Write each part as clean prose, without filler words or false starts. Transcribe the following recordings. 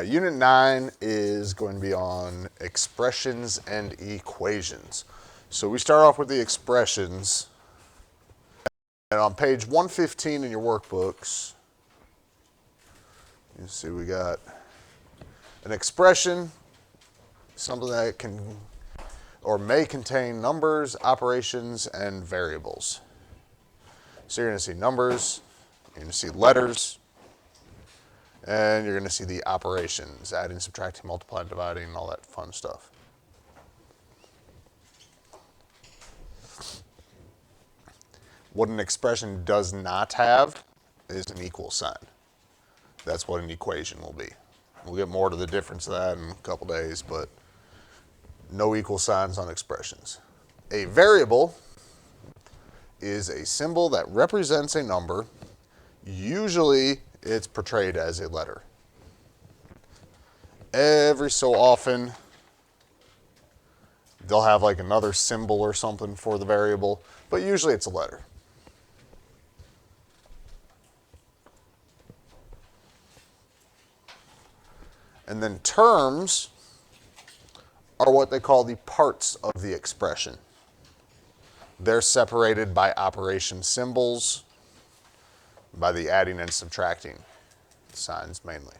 Unit 9 is going to be on expressions and equations. So we start off with the expressions. And on page 115 in your workbooks, you see we got an expression, something that can or may contain numbers, operations, and variables. So you're going to see numbers, you're going to see letters, and you're going to see the operations, adding, subtracting, multiplying, dividing, and all that fun stuff. What an expression does not have is an equal sign. That's what an equation will be. We'll get more to the difference of that in a couple days, but no equal signs on expressions. A variable is a symbol that represents a number. Usually it's portrayed as a letter. Every so often they'll have like another symbol or something for the variable, but usually it's a letter. And then terms are what they call the parts of the expression. They're separated by operation symbols, by the adding and subtracting signs mainly.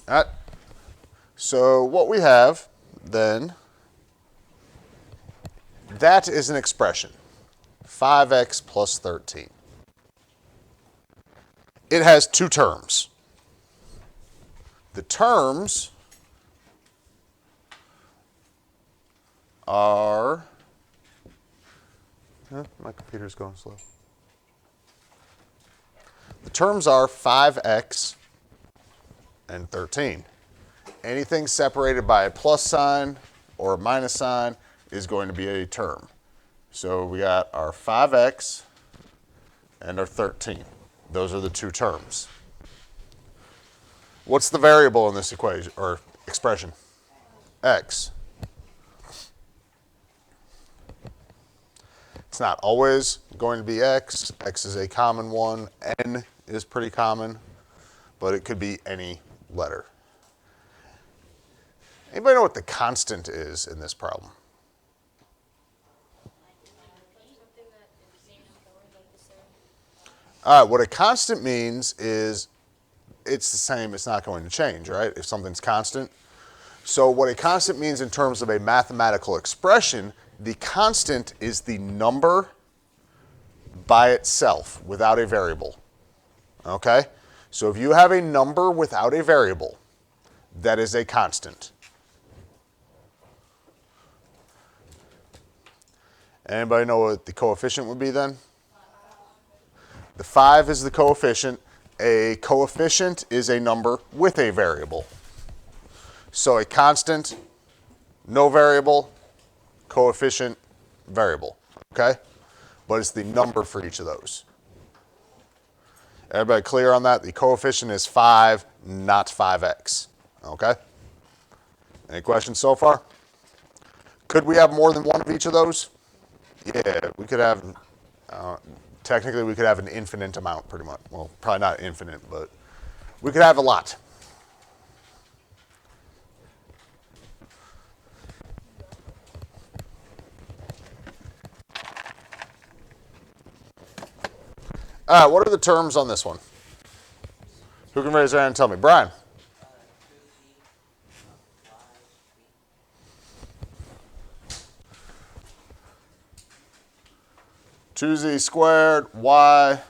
All right. So what we have then, that is an expression, 5x plus 13. It has two terms. The terms are, my computer's going slow. The terms are 5x and 13. Anything separated by a plus sign or a minus sign is going to be a term. So we got our 5x and our 13. Those are the two terms. What's the variable in this equation or expression? X. It's not always going to be x. X is a common one. N is pretty common, but it could be any letter. Anybody know what the constant is in this problem? All right, what a constant means is it's the same, it's not going to change, right? If something's constant. So what a constant means in terms of a mathematical expression, the constant is the number by itself without a variable. Okay? So if you have a number without a variable, that is a constant. Anybody know what the coefficient would be then? The 5 is the coefficient. A coefficient is a number with a variable. So a constant, no variable, coefficient, variable, okay? But it's the number for each of those. Everybody clear on that? The coefficient is 5, not 5x, okay? Any questions so far? Could we have more than one of each of those? Yeah, we could have, technically we could have an infinite amount pretty much. Well, probably not infinite, but we could have a lot. All right, what are the terms on this one? Who can raise their hand and tell me? Brian. 2z squared, y,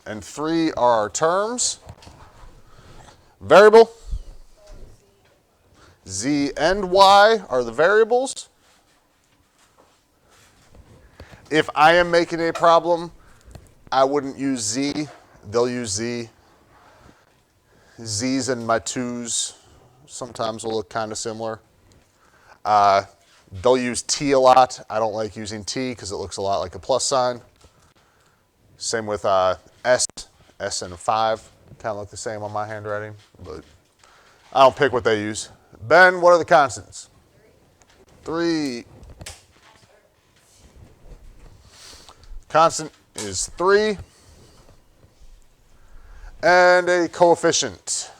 and 3 are our terms. Variable. Z and y are the variables. If I am making a problem, I wouldn't use z. They'll use z. Z's and my 2's sometimes will look kind of similar. They'll use t a lot. I don't like using t because it looks a lot like a plus sign. Same with s. S and 5 kind of look the same on my handwriting, but I don't pick what they use. Ben, what are the constants? 3. Constant is 3. And a coefficient.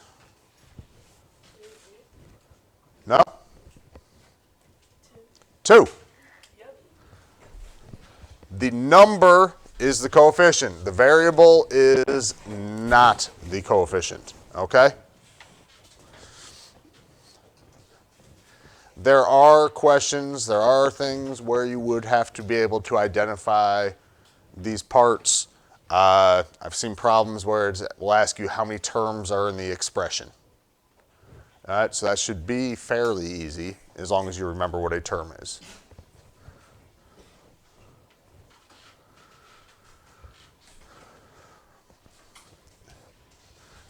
No? 2. The number is the coefficient. The variable is not the coefficient. Okay? There are questions, there are things where you would have to be able to identify these parts. I've seen problems where it will ask you how many terms are in the expression. All right, so that should be fairly easy as long as you remember what a term is.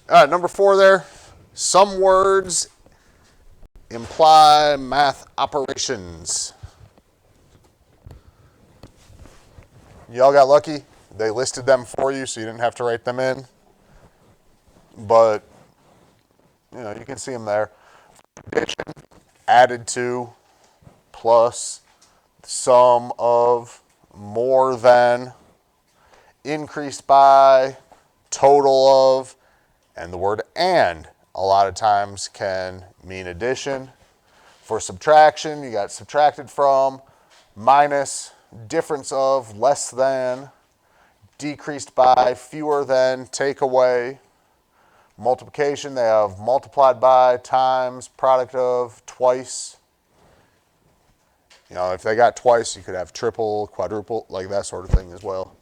All right, number 4 there. Some words imply math operations. Y'all got lucky. They listed them for you, so you didn't have to write them in. But, you know, you can see them there. Addition, added to, plus, sum of, more than, increased by, total of, and the word and a lot of times can mean addition. For subtraction, you got subtracted from, minus, difference of, less than, decreased by, fewer than, take away. Multiplication, they have multiplied by, times, product of, twice. You know, if they got twice, you could have triple, quadruple, like that sort of thing as well.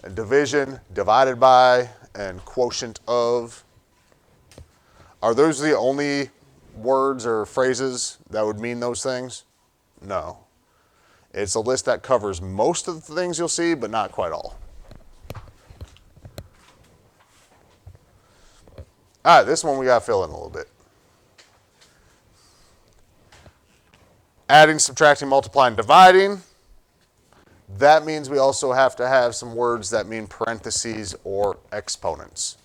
And division, divided by, and quotient of. Are those the only words or phrases that would mean those things? No. It's a list that covers most of the things you'll see, but not quite all. All right, this one we got to fill in a little bit. Adding, subtracting, multiplying, dividing. That means we also have to have some words that mean parentheses or exponents.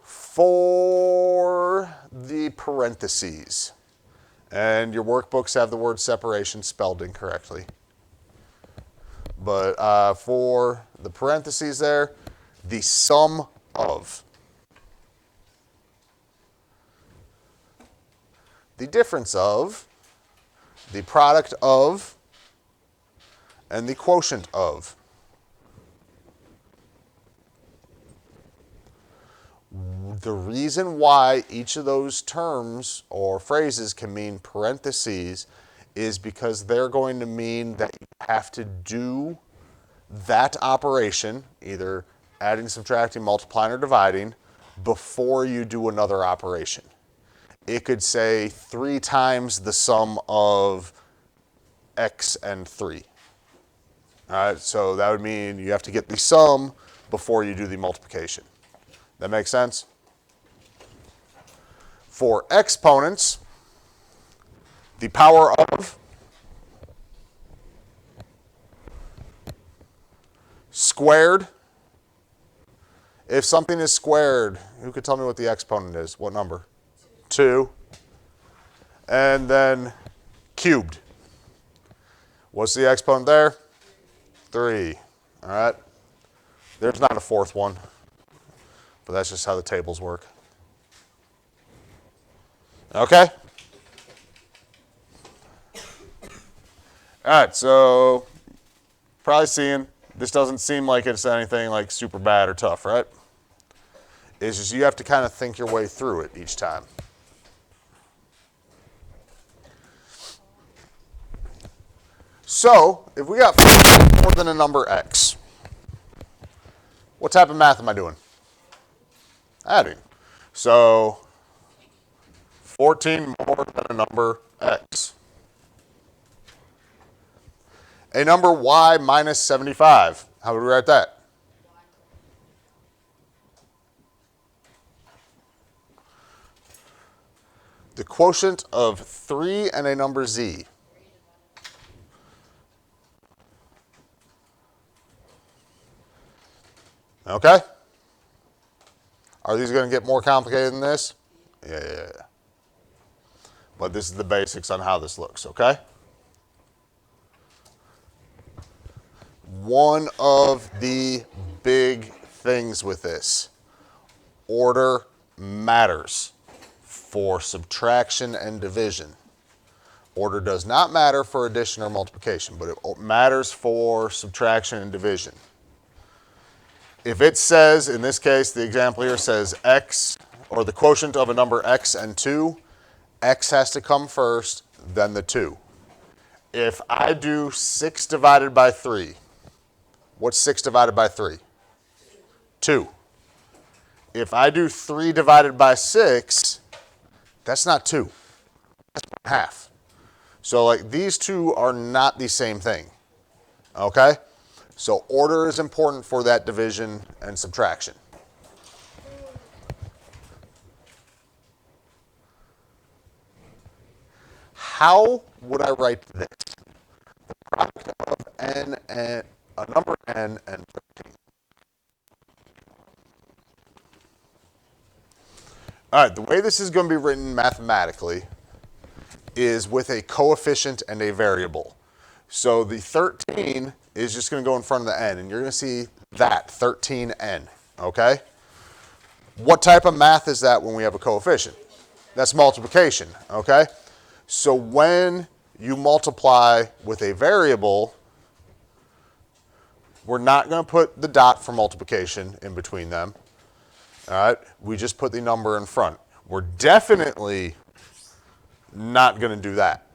For the parentheses, and your workbooks have the word separation spelled incorrectly. But for the parentheses there, the sum of, the difference of, the product of, and the quotient of. The reason why each of those terms or phrases can mean parentheses is because they're going to mean that you have to do that operation, either adding, subtracting, multiplying, or dividing, before you do another operation. It could say 3 times the sum of x and 3. All right, so that would mean you have to get the sum before you do the multiplication. That makes sense? For exponents, the power of, squared. If something is squared, who could tell me what the exponent is? What number? 2. And then cubed. What's the exponent there? 3. All right. There's not a 4th one, but that's just how the tables work. Okay? All right, so probably seeing this doesn't seem like it's anything like super bad or tough, right? It's just you have to kind of think your way through it each time. So, if we got more than a number x, what type of math am I doing? Adding. So, 14 more than a number x. A number y minus 75. How would we write that? The quotient of 3 and a number z. Okay? Are these going to get more complicated than this? Yeah. But this is the basics on how this looks, okay? One of the big things with this, order matters for subtraction and division. Order does not matter for addition or multiplication, but it matters for subtraction and division. If it says, in this case, the example here says x, or the quotient of a number x and 2, x has to come first, then the 2. If I do 6 divided by 3, what's 6 divided by 3? 2. If I do 3 divided by 6, that's not 2. That's half. So like these two are not the same thing. Okay? So order is important for that division and subtraction. How would I write this? The product of n and a number n and 13. All right, the way this is going to be written mathematically is with a coefficient and a variable. So the 13 is just going to go in front of the n, and you're going to see that, 13n, okay? What type of math is that when we have a coefficient? That's multiplication, okay? So when you multiply with a variable, we're not going to put the dot for multiplication in between them. All right, we just put the number in front. We're definitely not going to do that.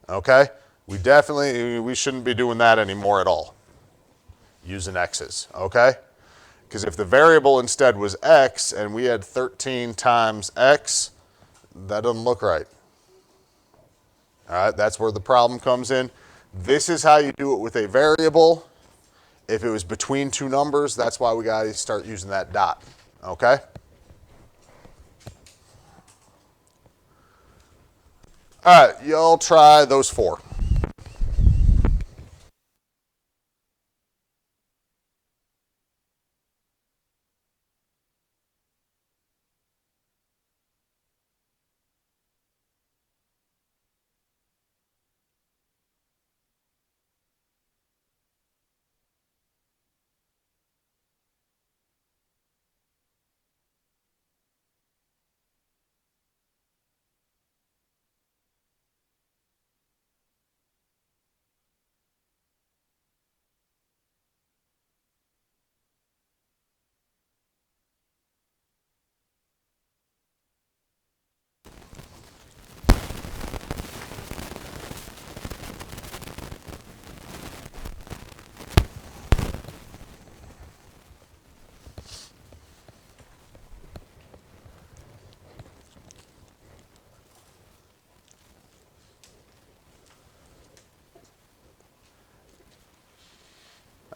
Okay? We shouldn't be doing that anymore at all, using x's, okay? Because if the variable instead was x and we had 13 times x, that doesn't look right. All right, that's where the problem comes in. This is how you do it with a variable. If it was between two numbers, that's why we got to start using that dot, okay? All right, y'all try those 4.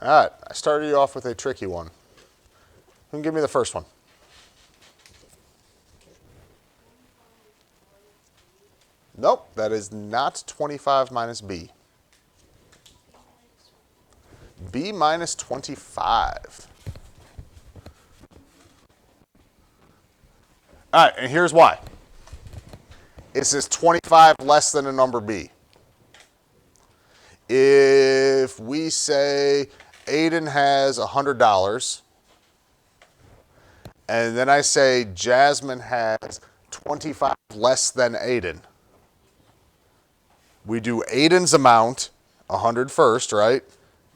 All right, I started you off with a tricky one. Who can give me the first one? Nope, that is not 25 minus b. b minus 25. All right, and here's why. It says 25 less than a number b. If we say Aiden has $100, and then I say Jasmine has 25 less than Aiden, we do Aiden's amount, 100 first, right?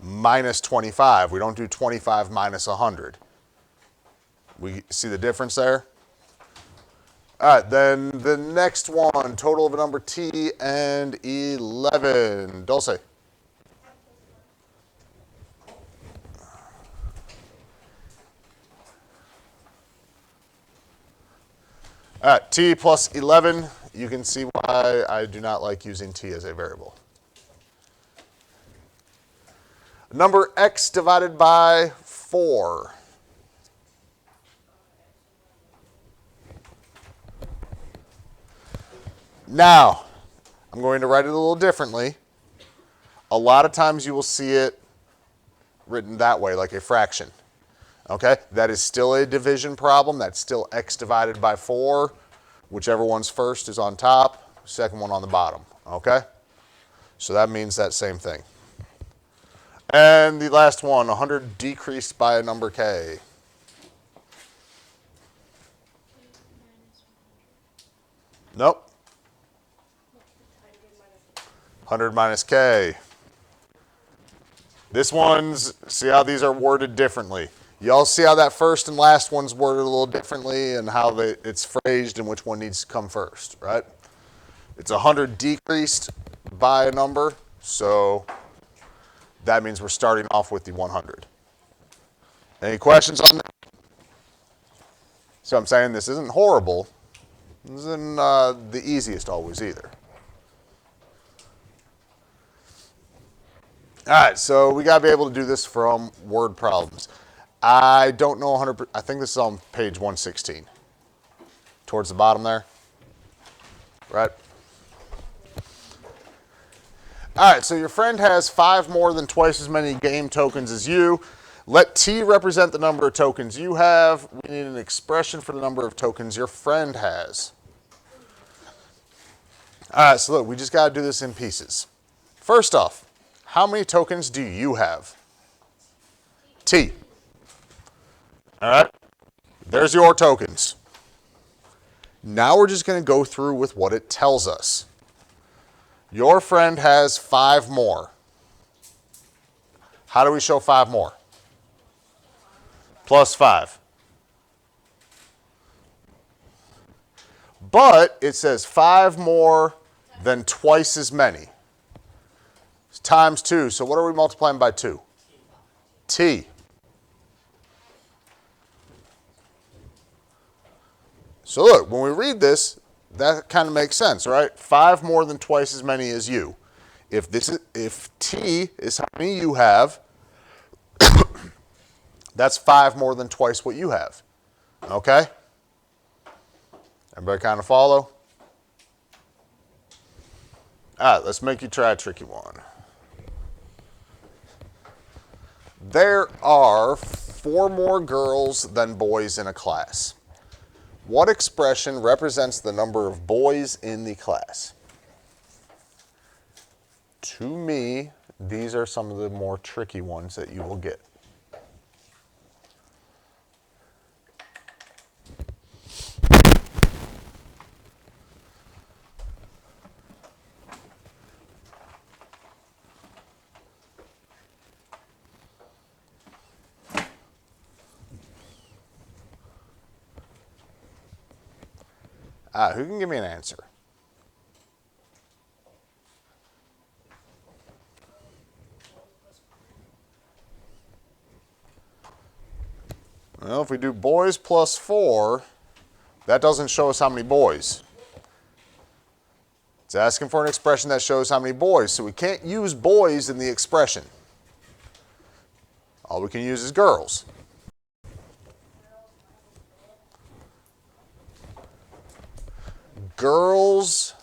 Minus 25. We don't do 25 minus 100. We see the difference there? All right, then the next one, total of a number t and 11. Dulce. All right, t plus 11, you can see why I do not like using t as a variable. Number x divided by 4. Now, I'm going to write it a little differently. A lot of times you will see it written that way, like a fraction. Okay, that is still a division problem. That's still x divided by 4. Whichever one's first is on top, second one on the bottom. Okay, so that means that same thing. And the last one, 100 decreased by a number k. Nope. 100 minus k. This one's, see how these are worded differently. Y'all see how that first and last one's worded a little differently and how it's phrased and which one needs to come first, right? It's 100 decreased by a number, so that means we're starting off with the 100. Any questions on that? So I'm saying this isn't horrible. This isn't the easiest always either. All right, so we got to be able to do this from word problems. I don't know 100%. I think this is on page 116. Towards the bottom there. Right? All right, so your friend has 5 more than twice as many game tokens as you. Let T represent the number of tokens you have. We need an expression for the number of tokens your friend has. All right, so look, we just got to do this in pieces. First off, how many tokens do you have? T. All right, there's your tokens. Now we're just going to go through with what it tells us. Your friend has 5 more. How do we show 5 more? Plus 5. But it says 5 more than twice as many. It's times 2. So what are we multiplying by 2? T. So look, when we read this, that kind of makes sense, right? 5 more than twice as many as you. If T is how many you have, that's 5 more than twice what you have. Okay? Everybody kind of follow? All right, let's make you try a tricky one. There are 4 more girls than boys in a class. What expression represents the number of boys in the class? To me, these are some of the more tricky ones that you will get. Who can give me an answer? Well, if we do boys plus 4, that doesn't show us how many boys. It's asking for an expression that shows how many boys, so we can't use boys in the expression. All we can use is girls. Girls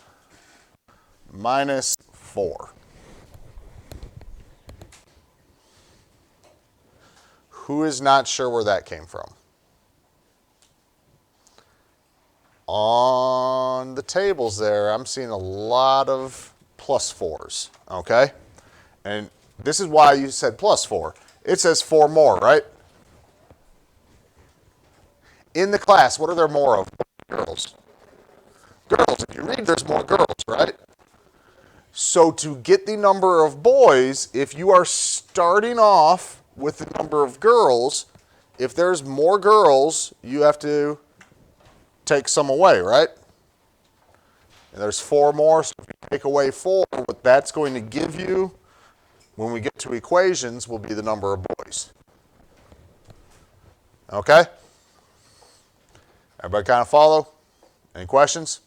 minus 4. Who is not sure where that came from? On the tables there, I'm seeing a lot of plus 4s, okay? And this is why you said plus 4. It says 4 more, right? In the class, what are there more of? Girls. Girls. If you read, there's more girls, right? So to get the number of boys, if you are starting off with the number of girls, if there's more girls, you have to take some away, right? And there's 4 more, so if you take away 4, what that's going to give you when we get to equations will be the number of boys. Okay? Everybody kind of follow? Any questions?